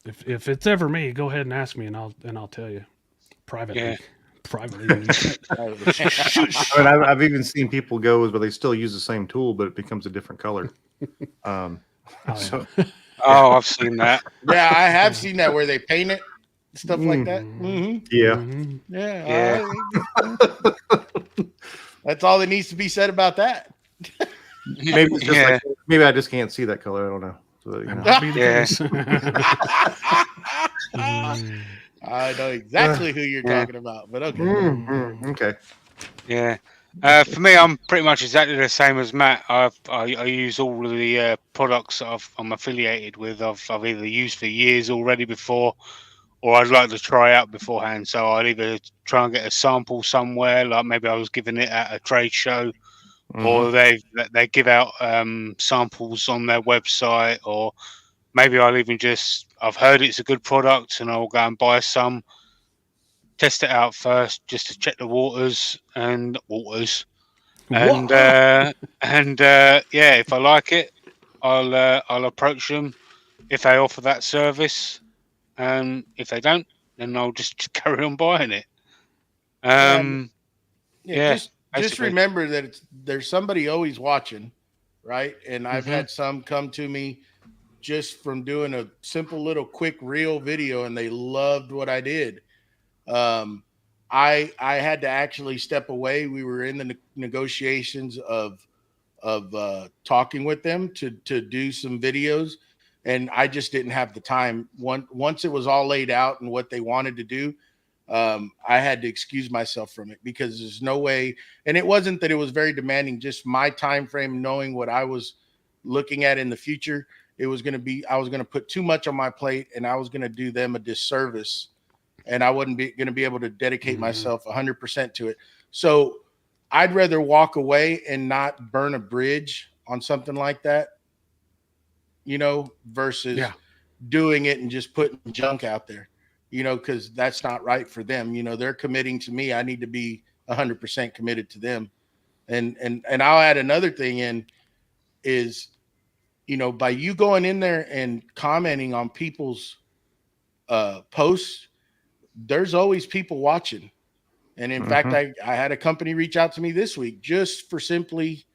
if it's ever me, go ahead and ask me, and I'll tell you privately. Yeah. Privately. But I've even seen people go, but they still use the same tool, but it becomes a different color. Oh, I've seen that. Yeah, I have seen that where they paint it, stuff like that. Yeah. That's all that needs to be said about that. Maybe it's just maybe I just can't see that color. I don't know. So, I know exactly who you're talking about, but okay. Okay. Yeah. For me, I'm pretty much exactly the same as Matt. I use all of the products that I'm affiliated with. I've either used for years already before, or I'd like to try out beforehand. So I'd either try and get a sample somewhere, like maybe I was giving it at a trade show, or they give out samples on their website, or maybe I've heard it's a good product and I'll go and buy some. Test it out first, just to check the waters. If I like it, I'll approach them if they offer that service, and if they don't, then I'll just carry on buying it. Just remember that there's somebody always watching, right? And I've had some come to me just from doing a simple little quick reel video, and they loved what I did. I had to actually step away. We were in the negotiations of talking with them to do some videos, and I just didn't have the time. Once it was all laid out and what they wanted to do, I had to excuse myself from it because there's no way. And it wasn't that it was very demanding, just my time frame, knowing what I was looking at in the future. It was going to be, I was going to put too much on my plate, and I was going to do them a disservice. And I wasn't going to be able to dedicate myself 100% to it. So I'd rather walk away and not burn a bridge on something like that, versus doing it and just putting junk out there, because that's not right for them. They're committing to me. I need to be 100% committed to them. And I'll add another thing in is, by you going in there and commenting on people's posts, there's always people watching. And in fact, I had a company reach out to me this week just for simply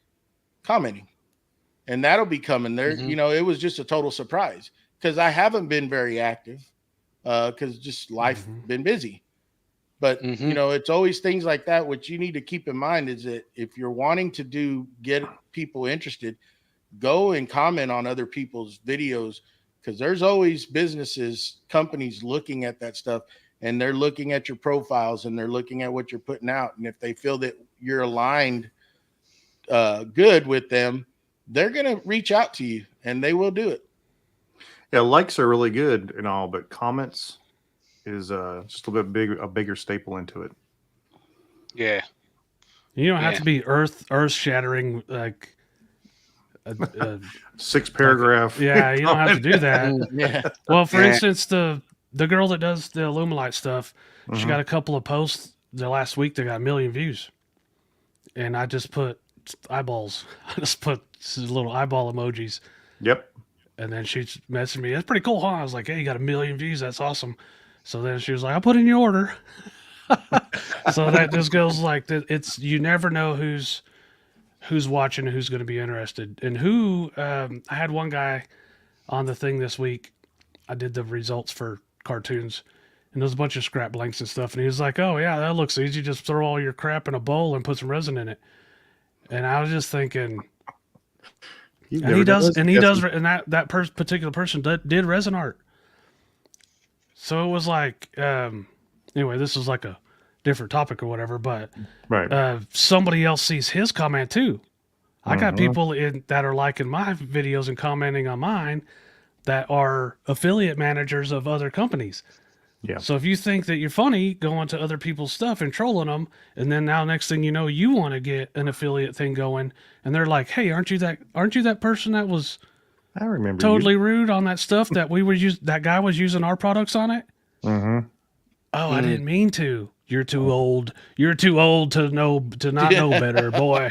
commenting, and that'll be coming there. It was just a total surprise because I haven't been very active because just life been busy. But, it's always things like that. What you need to keep in mind is that if you're wanting to get people interested, go and comment on other people's videos, because there's always businesses, companies looking at that stuff, and they're looking at your profiles and they're looking at what you're putting out. And if they feel that you're aligned good with them, they're going to reach out to you and they will do it. Yeah, likes are really good and all, but comments is just a bigger staple into it. Yeah. You don't have to be earth shattering like a 6 paragraph. you don't have to do that. Yeah. Well, for instance, the girl that does the Illuminate stuff, she got a couple of posts the last week that got 1 million views, and I just put eyeballs. I just put little eyeball emojis. Yep. And then she messaged me. That's pretty cool, huh? I was like, hey, you got 1 million views. That's awesome. So then she was like, I'll put in your order. So that just goes like that. It's, you never know who's watching and who's going to be interested. And who, I had one guy on the thing this week. I did the results for cartoons, and there's a bunch of scrap blanks and stuff. And he was like, oh yeah, that looks easy. Just throw all your crap in a bowl and put some resin in it. And I was just thinking, and he does, and that particular person did resin art. So it was like, anyway, this is like a different topic or whatever, but somebody else sees his comment too. I got people that are liking my videos and commenting on mine that are affiliate managers of other companies. Yeah. So if you think that you're funny going to other people's stuff and trolling them, and then now next thing you know, you want to get an affiliate thing going, and they're like, "Hey, aren't you that person that was I remember totally rude on that stuff that that guy was using our products on it?" Mm-hmm. Oh, I didn't mean to. You're too old. You're too old to not know better, boy.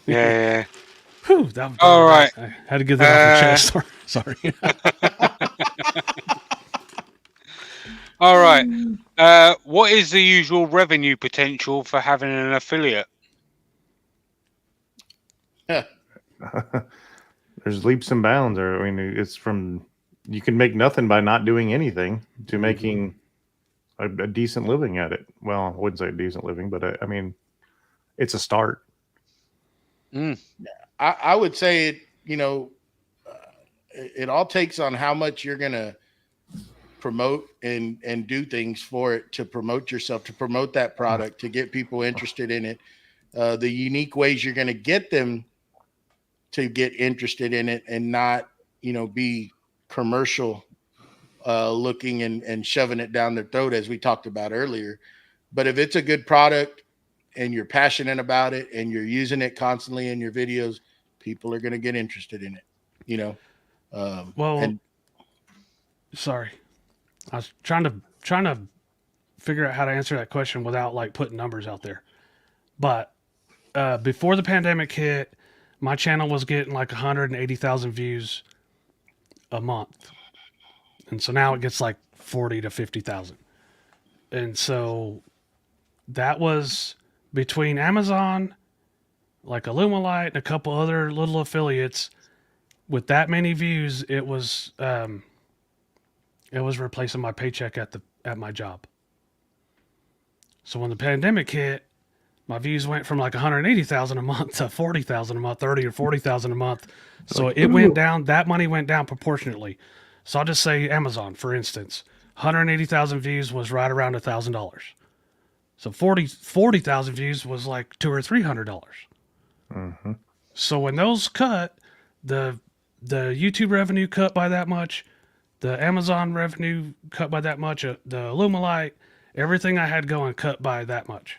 Yeah. Whew, that was all right. I had to get that off the chest. Sorry. All right. What is the usual revenue potential for having an affiliate? There's leaps and bounds. I mean, it's from you can make nothing by not doing anything to making a decent living at it. Well, I wouldn't say a decent living, but I mean, it's a start. I would say it all takes on how much you're going to promote and do things for it, to promote yourself, to promote that product, to get people interested in it. The unique ways you're going to get them to get interested in it and not, be commercial looking and shoving it down their throat, as we talked about earlier. But if it's a good product and you're passionate about it and you're using it constantly in your videos, people are going to get interested in it, sorry. I was trying to figure out how to answer that question without like putting numbers out there. But before the pandemic hit, my channel was getting like 180,000 views a month. And so now it gets like 40 to 50,000. And so that was between Amazon, like Illumilite, and a couple other little affiliates. With that many views, it was replacing my paycheck at my job. So when the pandemic hit, my views went from like 180,000 a month to 40,000 a month, 30 or 40,000 a month. So it went down. That money went down proportionately. So I'll just say Amazon, for instance, 180,000 views was right around $1,000. So 40,000 views was like $200 or $300. Mm-hmm. So when those cut, the YouTube revenue cut by that much, the Amazon revenue cut by that much, the Illumilite, everything I had going cut by that much.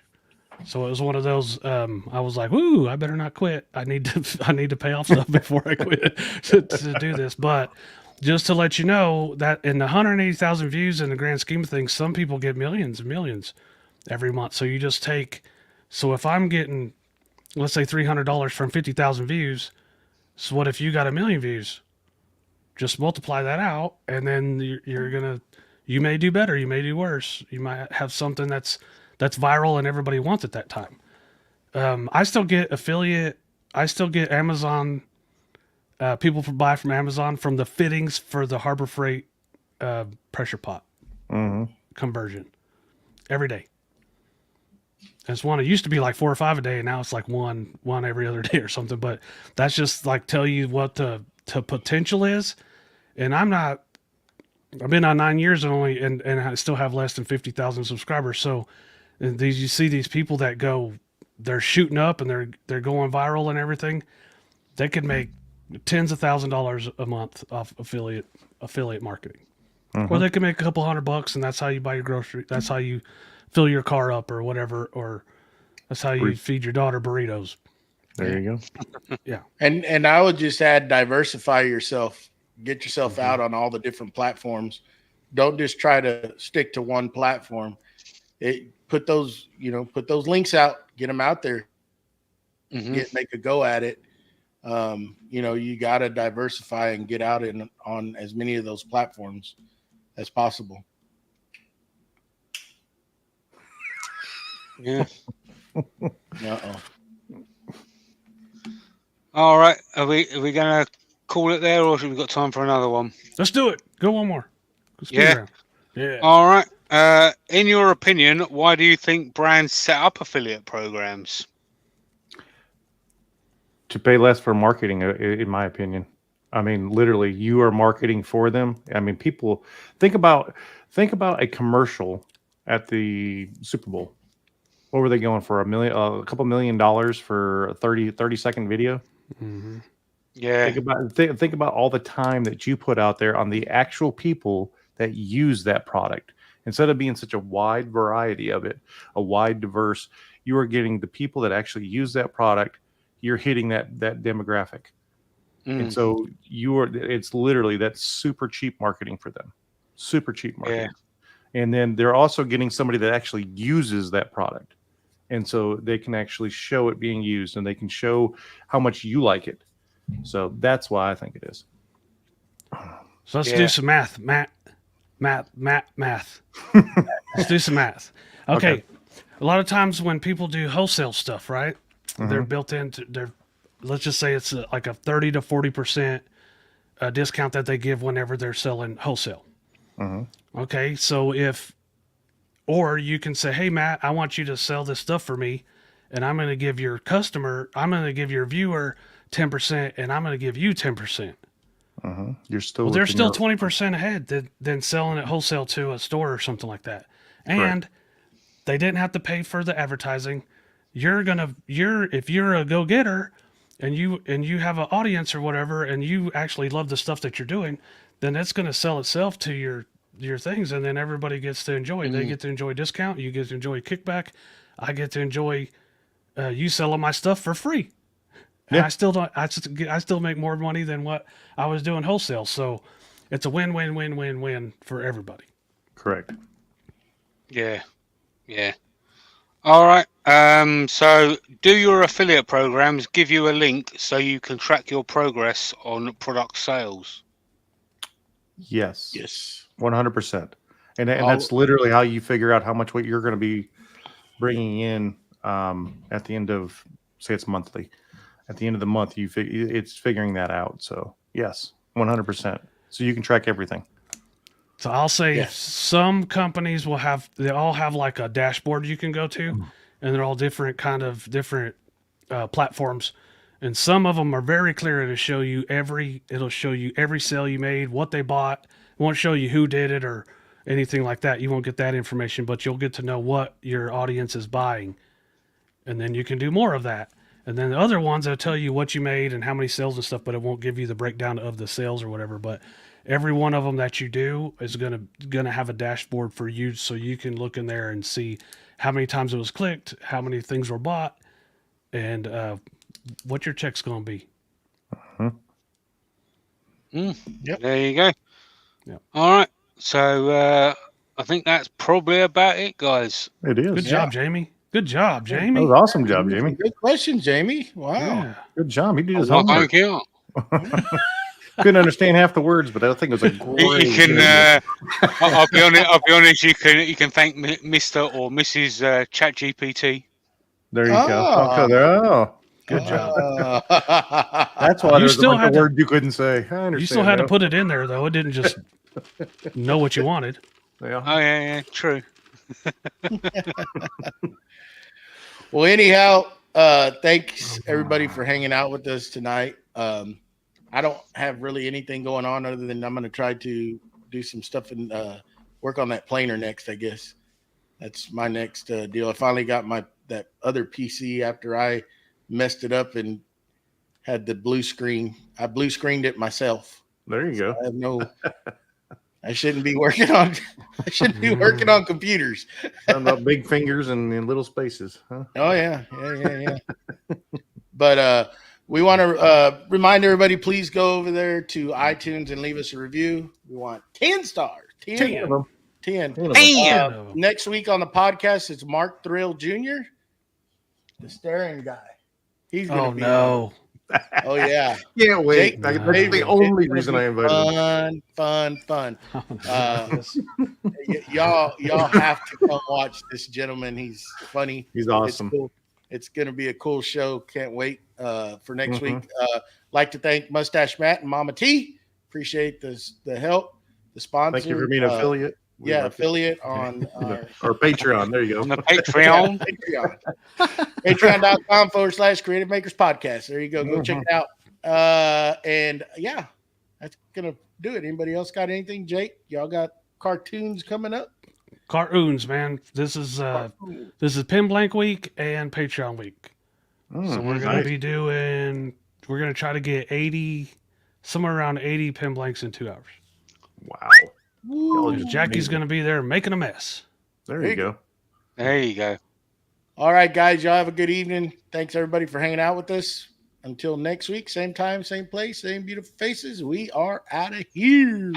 So it was one of those. I was like, "Woo! I better not quit. I need to pay off stuff before I quit to do this." But just to let you know that in the 180,000 views in the grand scheme of things, some people get millions and millions every month. So you just take. So if I'm getting, let's say $300 from 50,000 views, so what if you got 1,000,000 views? Just multiply that out, and then you may do better, you may do worse. You might have something that's viral and everybody wants at that time. I still get affiliate. I still get Amazon. People buy from Amazon from the fittings for the Harbor Freight pressure pot conversion every day. It's one. It used to be like 4 or 5 a day, and now it's like one every other day or something. But that's just like tell you what the potential is. And I've been on 9 years and I still have less than 50,000 subscribers. So you see these people that they're shooting up and they're going viral and everything. They could make tens of $1,000s a month off affiliate marketing, or they could make a couple $100, and that's how you buy your grocery. That's how you fill your car up or whatever, or that's how you feed your daughter burritos. There you go. Yeah. And I would just add, diversify yourself, get yourself out on all the different platforms. Don't just try to stick to one platform. Put those links out, get them out there, make a go at it. You got to diversify and get out on as many of those platforms as possible. Yeah. Uh-oh. All right. Are we going to call it there, or have we got time for another one? Let's do it. Go one more. Speed round. Yeah. All right. In your opinion, why do you think brands set up affiliate programs? To pay less for marketing, in my opinion. I mean, literally, you are marketing for them. I mean, people think about a commercial at the Super Bowl. What were they going for? A couple $1 million for a 30-second video? Mm-hmm. Yeah. Think about all the time that you put out there on the actual people that use that product. Instead of being such a wide variety of it, a wide diverse, you are getting the people that actually use that product. You're hitting that demographic. And so it's literally that's super cheap marketing for them. Super cheap marketing. Yeah. And then they're also getting somebody that actually uses that product. And so they can actually show it being used, and they can show how much you like it. So that's why I think it is. So let's do some math. Math. Let's do some math. Okay. A lot of times when people do wholesale stuff, right? They're built into let's just say it's like a 30 to 40% discount that they give whenever they're selling wholesale. Okay. So or you can say, hey, Matt, I want you to sell this stuff for me, and I'm going to give your viewer 10%, and I'm going to give you 10%. You're still they're still 20% ahead than selling it wholesale to a store or something like that. And they didn't have to pay for the advertising. If you're a go-getter and you have an audience or whatever, and you actually love the stuff that you're doing, then it's going to sell itself to your things, and then everybody gets to enjoy. They get to enjoy discount. You get to enjoy kickback. I get to enjoy you selling my stuff for free. And I still make more money than what I was doing wholesale. So it's a win for everybody. Correct. Yeah. All right. So do your affiliate programs give you a link so you can track your progress on product sales? Yes. 100%. And that's literally how you figure out how much what you're going to be bringing in at the end of, say it's monthly. At the end of the month, it's figuring that out. So yes, 100%. So you can track everything. So I'll say some companies they all have like a dashboard you can go to, and they're all different platforms. And some of them are very clear. It'll show you every sale you made, what they bought. It won't show you who did it or anything like that. You won't get that information, but you'll get to know what your audience is buying. And then you can do more of that. And then the other ones will tell you what you made and how many sales and stuff, but it won't give you the breakdown of the sales or whatever. But every one of them that you do is gonna have a dashboard for you, so you can look in there and see how many times it was clicked, how many things were bought, and what your check's gonna be. Yep. There you go. Yep. All right. So I think that's probably about it, guys. It is. Good job, Jamie. Good job, Jamie. That was awesome job, Jamie. Good question, Jamie. Wow. Yeah. Good job. He did his Well, homework. thank you. Couldn't understand half the words, but I think it was a great. You can. I'll be honest. I'll be honest. You can thank Mr. or Mrs. ChatGPT. There you go. Okay, oh, good job. That's why You there's a still bunch had of to- words you couldn't say. I understand. You still had to now. put it in there though. It didn't just know what you wanted. Yeah. Oh yeah, true. Well, anyhow, thanks everybody for hanging out with us tonight. I don't have really anything going on other than I'm going to try to do some stuff and work on that planer next, I guess. That's my next deal. I finally got that other PC after I messed it up and had the blue screen. I blue screened it myself. There you go. I have I shouldn't be working on. I shouldn't be working on computers. Talking about big fingers and in little spaces, huh? Oh yeah. But we want to remind everybody, please go over there to iTunes and leave us a review. We want 10 stars. 10 of them. 10. 10 of them. Damn. Next week on the podcast, it's Mark Thrill Jr., the staring guy. He's gonna Oh be no. Oh yeah. Can't wait. Jake, That's David, the only reason I invited him. Fun. Y'all have to come watch this gentleman. He's funny. He's awesome. It's cool. It's going to be a cool show. Can't wait for next week. Like to thank Mustache Matt and Mama T. Appreciate the help, the sponsor. Thank you for being an affiliate. We like it. Affiliate on Or Patreon. There you On go. the Patreon. Patreon. Patreon.com/Creative Makers Podcast. There you go. Go check it out. And yeah, that's going to do it. Anybody else got anything? Jake, y'all got cartoons coming up? Cartoons, man. This is Pin Blank Week and Patreon Week. So we're gonna be we're gonna try to get 80, somewhere around 80 pin blanks in 2 hours. Wow. Woo. Jackie's gonna be there making a mess. There you go. There you go. All right, guys, y'all have a good evening. Thanks everybody for hanging out with us. Until next week, same time, same place, same beautiful faces. We are out of here.